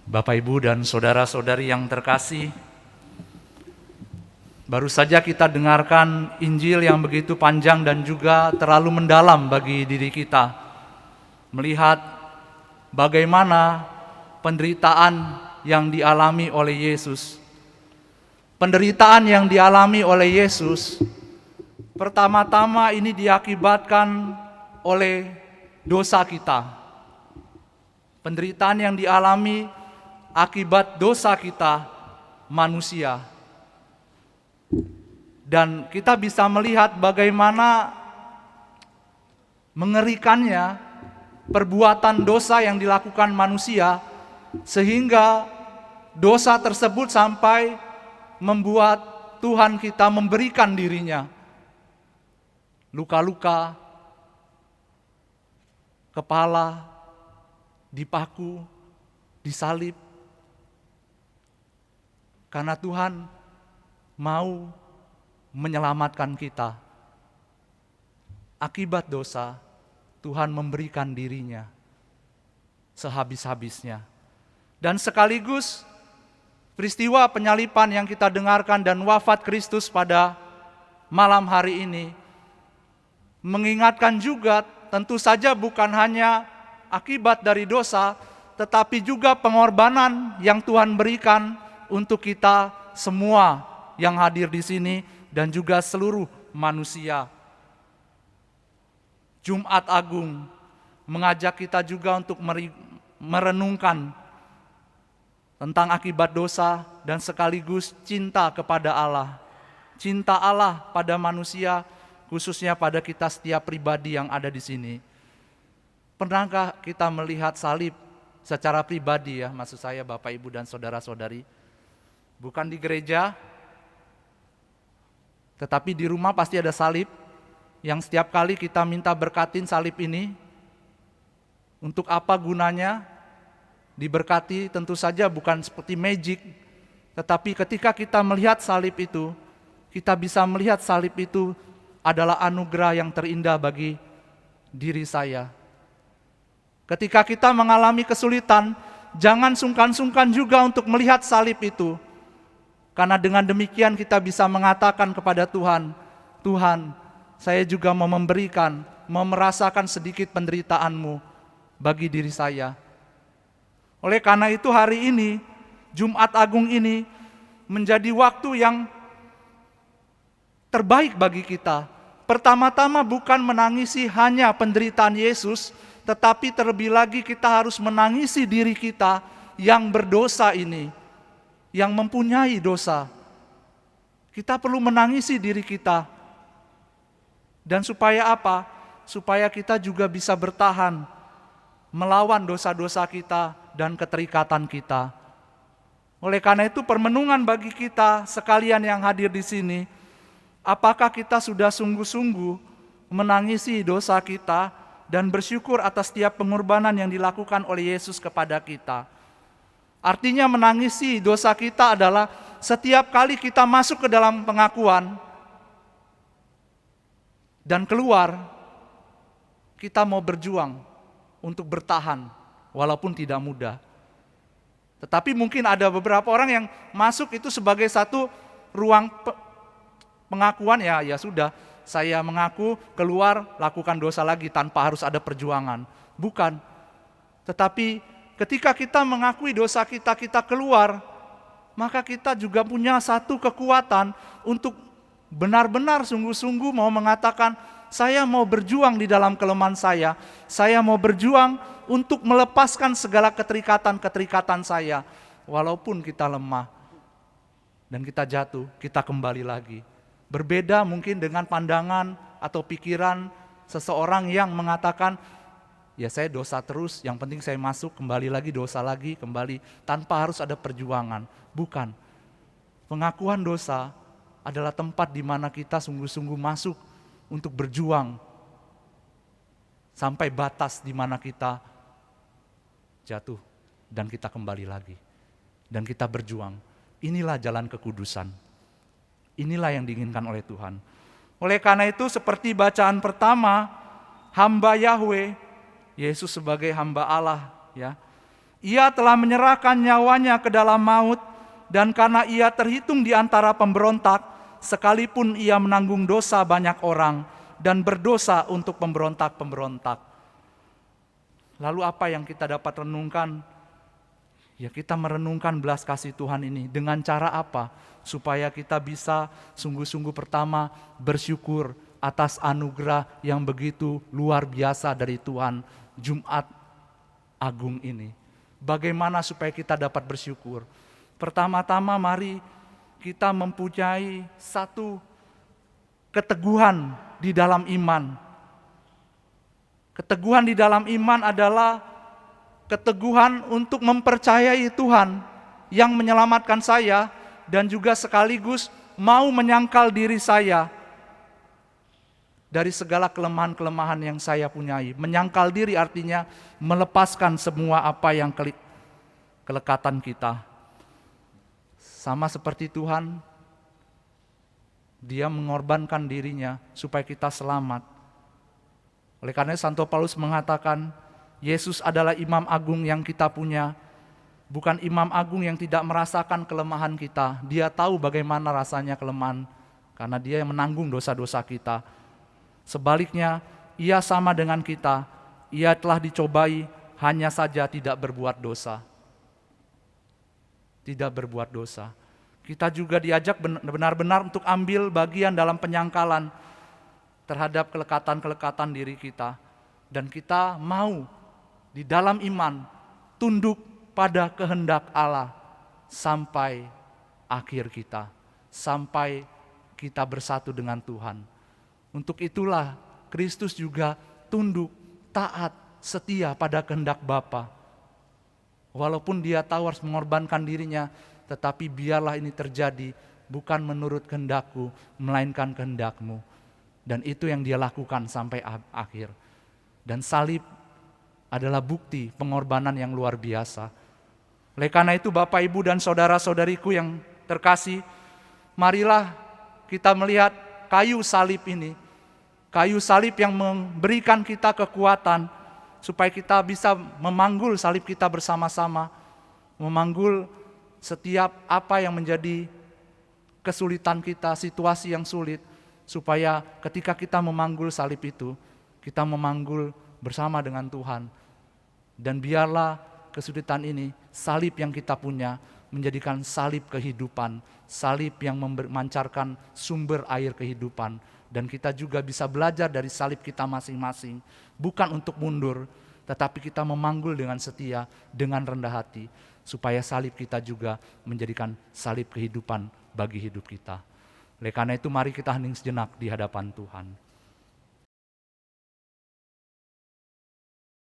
Bapak, Ibu, dan saudara-saudari yang terkasih, baru saja kita dengarkan Injil yang begitu panjang dan juga terlalu mendalam bagi diri kita. Melihat bagaimana penderitaan yang dialami oleh Yesus. Penderitaan yang dialami oleh Yesus, pertama-tama ini diakibatkan oleh dosa kita. Penderitaan yang dialami akibat dosa kita manusia. Dan kita bisa melihat bagaimana mengerikannya perbuatan dosa yang dilakukan manusia, sehingga dosa tersebut sampai membuat Tuhan kita memberikan dirinya. Luka-luka, kepala, dipaku, disalib. Karena Tuhan mau menyelamatkan kita. Akibat dosa, Tuhan memberikan dirinya sehabis-habisnya. Dan sekaligus peristiwa penyaliban yang kita dengarkan dan wafat Kristus pada malam hari ini mengingatkan juga, tentu saja bukan hanya akibat dari dosa, tetapi juga pengorbanan yang Tuhan berikan untuk kita semua yang hadir di sini dan juga seluruh manusia. Jumat Agung mengajak kita juga untuk merenungkan tentang akibat dosa dan sekaligus cinta kepada Allah. Cinta Allah pada manusia, khususnya pada kita setiap pribadi yang ada di sini. Pernahkah kita melihat salib secara pribadi ya, maksud saya Bapak, Ibu, dan saudara-saudari? Bukan di gereja, tetapi di rumah pasti ada salib yang setiap kali kita minta berkatin salib ini. Untuk apa gunanya? Diberkati tentu saja bukan seperti magic, tetapi ketika kita melihat salib itu, kita bisa melihat salib itu adalah anugerah yang terindah bagi diri saya. Ketika kita mengalami kesulitan, jangan sungkan-sungkan juga untuk melihat salib itu. Karena dengan demikian kita bisa mengatakan kepada Tuhan, Tuhan, saya juga mau memberikan, mau merasakan sedikit penderitaan-Mu bagi diri saya. Oleh karena itu hari ini, Jumat Agung ini menjadi waktu yang terbaik bagi kita. Pertama-tama bukan menangisi hanya penderitaan Yesus, tetapi terlebih lagi kita harus menangisi diri kita yang berdosa ini, yang mempunyai dosa. Kita perlu menangisi diri kita. Dan supaya apa? Supaya kita juga bisa bertahan melawan dosa-dosa kita dan keterikatan kita. Oleh karena itu permenungan bagi kita sekalian yang hadir di sini, apakah kita sudah sungguh-sungguh menangisi dosa kita dan bersyukur atas setiap pengorbanan yang dilakukan oleh Yesus kepada kita? Artinya menangisi dosa kita adalah setiap kali kita masuk ke dalam pengakuan dan keluar, kita mau berjuang untuk bertahan walaupun tidak mudah. Tetapi mungkin ada beberapa orang yang masuk itu sebagai satu ruang pengakuan, ya sudah, saya mengaku, keluar, lakukan dosa lagi tanpa harus ada perjuangan. Bukan. Tetapi ketika kita mengakui dosa kita, kita keluar, maka kita juga punya satu kekuatan untuk benar-benar sungguh-sungguh mau mengatakan, saya mau berjuang di dalam kelemahan saya mau berjuang untuk melepaskan segala keterikatan-keterikatan saya. Walaupun kita lemah dan kita jatuh, kita kembali lagi. Berbeda mungkin dengan pandangan atau pikiran seseorang yang mengatakan, ya saya dosa terus, yang penting saya masuk, kembali lagi dosa lagi, kembali, tanpa harus ada perjuangan. Bukan. Pengakuan dosa adalah tempat di mana kita sungguh-sungguh masuk untuk berjuang sampai batas di mana kita jatuh dan kita kembali lagi dan kita berjuang. Inilah jalan kekudusan. Inilah yang diinginkan oleh Tuhan. Oleh karena itu seperti bacaan pertama, hamba Yahweh, Yesus sebagai hamba Allah, ya. Ia telah menyerahkan nyawanya ke dalam maut, dan karena ia terhitung di antara pemberontak, sekalipun ia menanggung dosa banyak orang dan berdosa untuk pemberontak-pemberontak. Lalu apa yang kita dapat renungkan? Ya, kita merenungkan belas kasih Tuhan ini dengan cara apa? Supaya kita bisa sungguh-sungguh pertama bersyukur atas anugerah yang begitu luar biasa dari Tuhan Jumat Agung ini. Bagaimana supaya kita dapat bersyukur? Pertama-tama mari kita mempunyai satu keteguhan di dalam iman. Keteguhan di dalam iman adalah keteguhan untuk mempercayai Tuhan yang menyelamatkan saya dan juga sekaligus mau menyangkal diri saya dari segala kelemahan-kelemahan yang saya punyai. Menyangkal diri artinya melepaskan semua apa yang kelekatan kita. Sama seperti Tuhan, Dia mengorbankan dirinya supaya kita selamat. Oleh karena Santo Paulus mengatakan, Yesus adalah imam agung yang kita punya, bukan imam agung yang tidak merasakan kelemahan kita. Dia tahu bagaimana rasanya kelemahan, karena Dia yang menanggung dosa-dosa kita. Sebaliknya, Ia sama dengan kita. Ia telah dicobai, hanya saja tidak berbuat dosa. Tidak berbuat dosa. Kita juga diajak benar-benar untuk ambil bagian dalam penyangkalan terhadap kelekatan-kelekatan diri kita. Dan kita mau di dalam iman tunduk pada kehendak Allah sampai akhir kita. Sampai kita bersatu dengan Tuhan. Untuk itulah Kristus juga tunduk, taat, setia pada kehendak Bapa. Walaupun Dia tahu harus mengorbankan dirinya, tetapi biarlah ini terjadi bukan menurut kehendakku, melainkan kehendak-Mu. Dan itu yang Dia lakukan sampai akhir. Dan salib adalah bukti pengorbanan yang luar biasa. Oleh karena itu Bapak, Ibu, dan saudara-saudariku yang terkasih, marilah kita melihat kayu salib ini. Kayu salib yang memberikan kita kekuatan supaya kita bisa memanggul salib kita bersama-sama. Memanggul setiap apa yang menjadi kesulitan kita, situasi yang sulit. Supaya ketika kita memanggul salib itu, kita memanggul bersama dengan Tuhan. Dan biarlah kesulitan ini, salib yang kita punya, menjadikan salib kehidupan, salib yang memancarkan sumber air kehidupan. Dan kita juga bisa belajar dari salib kita masing-masing, bukan untuk mundur, tetapi kita memanggul dengan setia, dengan rendah hati, supaya salib kita juga menjadikan salib kehidupan bagi hidup kita. Oleh karena itu mari kita hening sejenak di hadapan Tuhan.